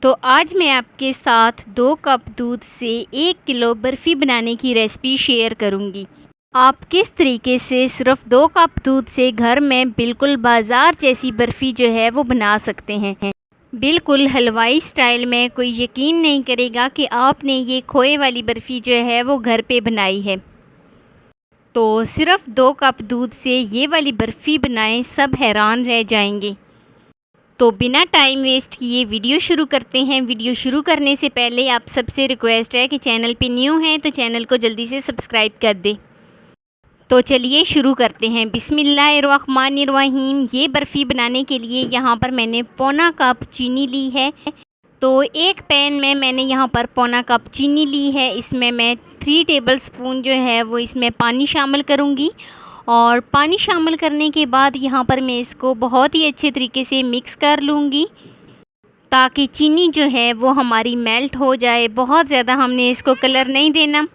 तो आज मैं आपके साथ 2 कप दूध से 1 किलो बर्फ़ी बनाने की रेसिपी शेयर करूंगी। आप किस तरीके से सिर्फ 2 कप दूध से घर में बिल्कुल बाज़ार जैसी बर्फ़ी जो है वो बना सकते हैं। बिल्कुल हलवाई स्टाइल में, कोई यकीन नहीं करेगा कि आपने ये खोए वाली बर्फ़ी जो है वो घर पे बनाई है। तो सिर्फ 2 कप दूध से ये वाली बर्फ़ी बनाएं, सब हैरान रह जाएंगे। तो बिना टाइम वेस्ट किए वीडियो शुरू करते हैं। वीडियो शुरू करने से पहले आप सबसे रिक्वेस्ट है कि चैनल पे न्यू हैं तो चैनल को जल्दी से सब्सक्राइब कर दें। तो चलिए शुरू करते हैं। बिस्मिल्लाहिर्रहमानिर्रहीम। ये बर्फ़ी बनाने के लिए यहाँ पर मैंने पौना कप चीनी ली है। तो एक पैन में मैंने यहाँ पर पौना कप चीनी ली है। इसमें मैं 3 टेबल स्पून जो है वो इसमें पानी शामिल करूँगी। और पानी शामिल करने के बाद यहाँ पर मैं इसको बहुत ही अच्छे तरीके से मिक्स कर लूँगी ताकि चीनी जो है वो हमारी मेल्ट हो जाए। बहुत ज़्यादा हमने इसको कलर नहीं देना,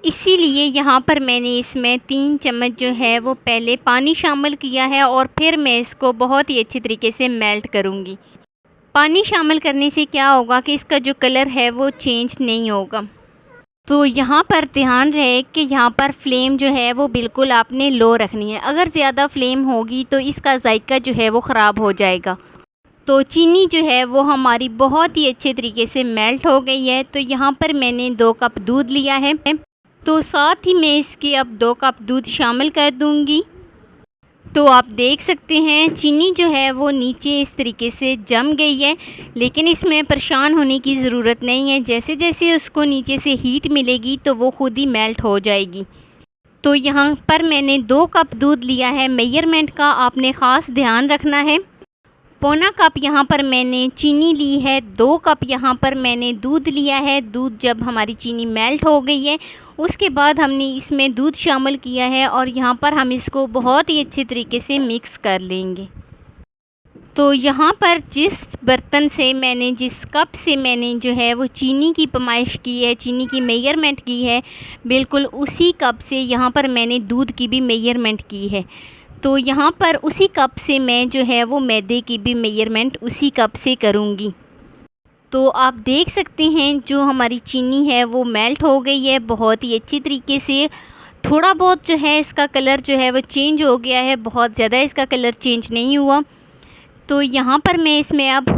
इसीलिए यहाँ पर मैंने इसमें 3 चम्मच जो है वो पहले पानी शामिल किया है और फिर मैं इसको बहुत ही अच्छे तरीके से मेल्ट करूँगी। पानी शामिल करने से क्या होगा कि इसका जो कलर है वो चेंज नहीं होगा। तो यहाँ पर ध्यान रहे कि यहाँ पर फ्लेम जो है वो बिल्कुल आपने लो रखनी है। अगर ज़्यादा फ्लेम होगी तो इसका जायका जो है वो ख़राब हो जाएगा। तो चीनी जो है वो हमारी बहुत ही अच्छे तरीके से मेल्ट हो गई है। तो यहाँ पर मैंने 2 कप दूध लिया है, तो साथ ही मैं इसके अब 2 कप दूध शामिल कर दूँगी। तो आप देख सकते हैं चीनी जो है वो नीचे इस तरीके से जम गई है, लेकिन इसमें परेशान होने की ज़रूरत नहीं है। जैसे जैसे उसको नीचे से हीट मिलेगी तो वो खुद ही मेल्ट हो जाएगी। तो यहाँ पर मैंने 2 कप दूध लिया है। मेजरमेंट का आपने ख़ास ध्यान रखना है। पौना कप यहाँ पर मैंने चीनी ली है, 2 कप यहाँ पर मैंने दूध लिया है। दूध जब हमारी चीनी मेल्ट हो गई है उसके बाद हमने इसमें दूध शामिल किया है और यहाँ पर हम इसको बहुत ही अच्छे तरीके से मिक्स कर लेंगे। तो यहाँ पर जिस बर्तन से मैंने, जिस कप से मैंने जो है वो चीनी की पैमाइश की है, चीनी की मेजरमेंट की है, बिल्कुल उसी कप से यहाँ पर मैंने दूध की भी मेजरमेंट की है। तो यहाँ पर उसी कप से मैं जो है वो मैदे की भी मेजरमेंट उसी कप से करूँगी। तो आप देख सकते हैं जो हमारी चीनी है वो मेल्ट हो गई है बहुत ही अच्छी तरीके से। थोड़ा बहुत जो है इसका कलर जो है वो चेंज हो गया है, बहुत ज़्यादा इसका कलर चेंज नहीं हुआ। तो यहाँ पर मैं इसमें अब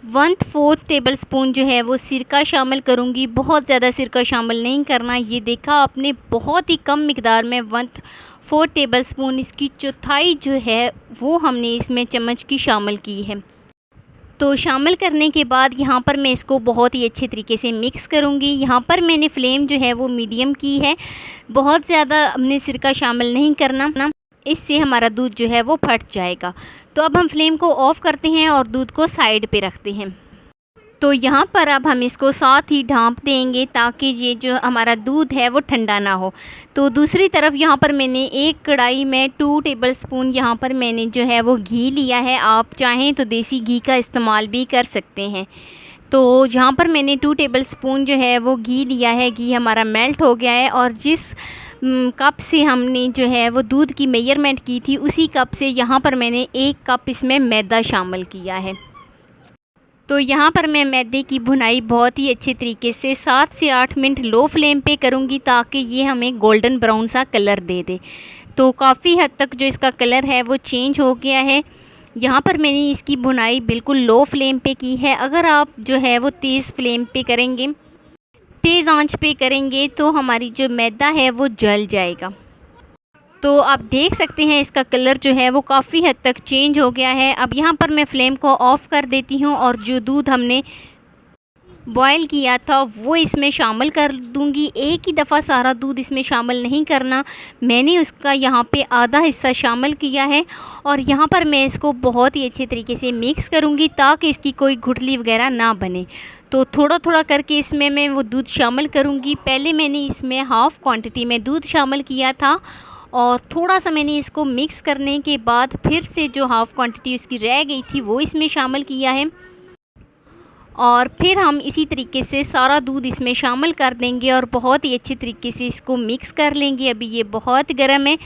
1/4 टेबल स्पून जो है वो सिरका शामिल करूँगी। बहुत ज़्यादा सिरका शामिल नहीं करना। ये देखा आपने, बहुत ही कम मिकदार में 1/4 टेबल स्पून, इसकी चौथाई जो है वो हमने इसमें चम्मच की शामिल की है। तो शामिल करने के बाद यहाँ पर मैं इसको बहुत ही अच्छे तरीके से मिक्स करूँगी। यहाँ पर मैंने फ्लेम जो है वो मीडियम की है, बहुत ज़्यादा हमने सिरका शामिल नहीं करना, इससे हमारा दूध जो है वो फट जाएगा। तो अब हम फ्लेम को ऑफ़ करते हैं और दूध को साइड पे रखते हैं। तो यहाँ पर अब हम इसको साथ ही ढाँप देंगे ताकि ये जो हमारा दूध है वो ठंडा ना हो। तो दूसरी तरफ यहाँ पर मैंने एक कढ़ाई में 2 टेबल स्पून यहाँ पर मैंने जो है वो घी लिया है। आप चाहें तो देसी घी का इस्तेमाल भी कर सकते हैं। तो यहाँ पर मैंने 2 टेबल स्पून जो है वो घी लिया है। घी हमारा मेल्ट हो गया है और जिस कप से हमने जो है वो दूध की मेजरमेंट की थी उसी कप से यहाँ पर मैंने 1 कप इसमें मैदा शामिल किया है। तो यहाँ पर मैं मैदे की भुनाई बहुत ही अच्छे तरीके से 7 से 8 मिनट लो फ्लेम पे करूँगी ताकि ये हमें गोल्डन ब्राउन सा कलर दे दे। तो काफ़ी हद तक जो इसका कलर है वो चेंज हो गया है। यहाँ पर मैंने इसकी भुनाई बिल्कुल लो फ्लेम पे की है। अगर आप जो है वो तेज़ फ्लेम पे करेंगे, तेज़ आंच पे करेंगे तो हमारी जो मैदा है वो जल जाएगा। तो आप देख सकते हैं इसका कलर जो है वो काफ़ी हद तक चेंज हो गया है। अब यहाँ पर मैं फ्लेम को ऑफ़ कर देती हूँ और जो दूध हमने बॉयल किया था वो इसमें शामिल कर दूँगी। एक ही दफ़ा सारा दूध इसमें शामिल नहीं करना, मैंने उसका यहाँ पे आधा हिस्सा शामिल किया है और यहाँ पर मैं इसको बहुत ही अच्छे तरीके से मिक्स करूँगी ताकि इसकी कोई गुठली वगैरह ना बने। तो थोड़ा थोड़ा करके इसमें मैं वो दूध शामिल करूँगी। पहले मैंने इसमें हाफ़ क्वांटिटी में दूध शामिल किया था और थोड़ा सा मैंने इसको मिक्स करने के बाद फिर से जो हाफ़ क्वांटिटी उसकी रह गई थी वो इसमें शामिल किया है और फिर हम इसी तरीके से सारा दूध इसमें शामिल कर देंगे और बहुत ही अच्छे तरीके से इसको मिक्स कर लेंगे। अभी ये बहुत गर्म है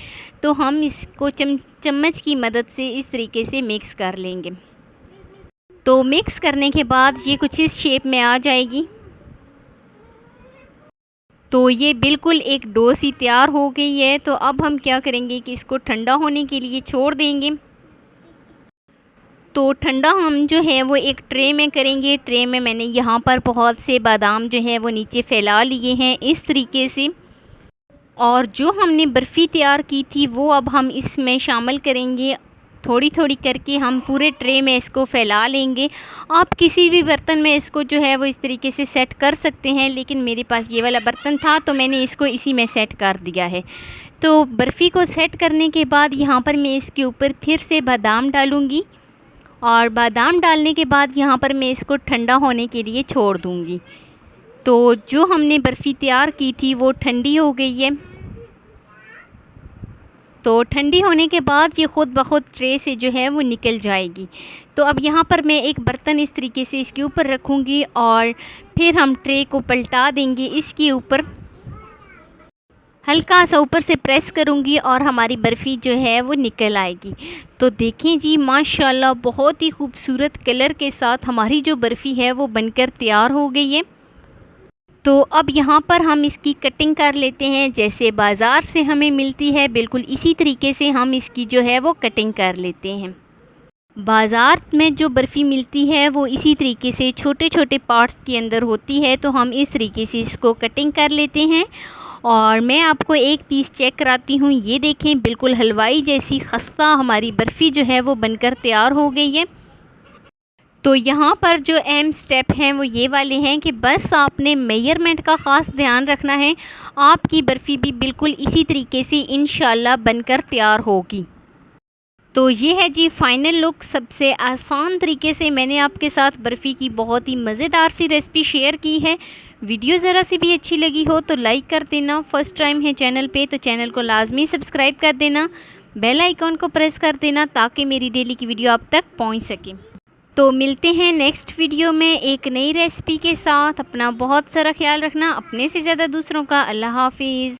तो हम इसको चम्मच की मदद से इस तरीके से मिक्स कर लेंगे। तो मिक्स करने के बाद ये कुछ इस शेप में आ जाएगी। तो ये बिल्कुल एक डो सी तैयार हो गई है। तो अब हम क्या करेंगे कि इसको ठंडा होने के लिए छोड़ देंगे। तो ठंडा हम जो है वो एक ट्रे में करेंगे। ट्रे में मैंने यहाँ पर बहुत से बादाम जो है वो नीचे फैला लिए हैं इस तरीके से। और जो हमने बर्फ़ी तैयार की थी वो अब हम इसमें शामिल करेंगे। थोड़ी थोड़ी करके हम पूरे ट्रे में इसको फैला लेंगे। आप किसी भी बर्तन में इसको जो है वो इस तरीके से सेट कर सकते हैं, लेकिन मेरे पास ये वाला बर्तन था तो मैंने इसको इसी में सेट कर दिया है। तो बर्फ़ी को सेट करने के बाद यहाँ पर मैं इसके ऊपर फिर से बादाम डालूँगी और बादाम डालने के बाद यहाँ पर मैं इसको ठंडा होने के लिए छोड़ दूँगी। तो जो हमने बर्फ़ी तैयार की थी वो ठंडी हो गई है। तो ठंडी होने के बाद ये ख़ुद ब खुद ट्रे से जो है वो निकल जाएगी। तो अब यहाँ पर मैं एक बर्तन इस तरीके से इसके ऊपर रखूँगी और फिर हम ट्रे को पलटा देंगे। इसके ऊपर हल्का सा ऊपर से प्रेस करूँगी और हमारी बर्फ़ी जो है वो निकल आएगी। तो देखें जी, माशाल्लाह बहुत ही खूबसूरत कलर के साथ हमारी जो बर्फ़ी है वो बनकर तैयार हो गई है। तो अब यहाँ पर हम इसकी कटिंग कर लेते हैं। जैसे बाज़ार से हमें मिलती है बिल्कुल इसी तरीके से हम इसकी जो है वो कटिंग कर लेते हैं। बाज़ार में जो बर्फ़ी मिलती है वो इसी तरीके से छोटे छोटे पार्ट्स के अंदर होती है। तो हम इस तरीके से इसको कटिंग कर लेते हैं। और मैं आपको एक पीस चेक कराती हूँ। ये देखें, बिल्कुल हलवाई जैसी खस्ता हमारी बर्फ़ी जो है वो बनकर तैयार हो गई है। तो यहाँ पर जो अहम स्टेप हैं वो ये वाले हैं कि बस आपने मेजरमेंट का ख़ास ध्यान रखना है। आपकी बर्फ़ी भी बिल्कुल इसी तरीके से इंशाल्लाह बनकर तैयार होगी। तो ये है जी फ़ाइनल लुक। सबसे आसान तरीके से मैंने आपके साथ बर्फ़ी की बहुत ही मज़ेदार सी रेसिपी शेयर की है। वीडियो ज़रा सी भी अच्छी लगी हो तो लाइक कर देना। फ़र्स्ट टाइम है चैनल पे तो चैनल को लाजमी सब्सक्राइब कर देना। बेल आइकॉन को प्रेस कर देना ताकि मेरी डेली की वीडियो आप तक पहुँच सके। तो मिलते हैं नेक्स्ट वीडियो में एक नई रेसिपी के साथ। अपना बहुत सारा ख्याल रखना, अपने से ज़्यादा दूसरों का। अल्लाह हाफिज़।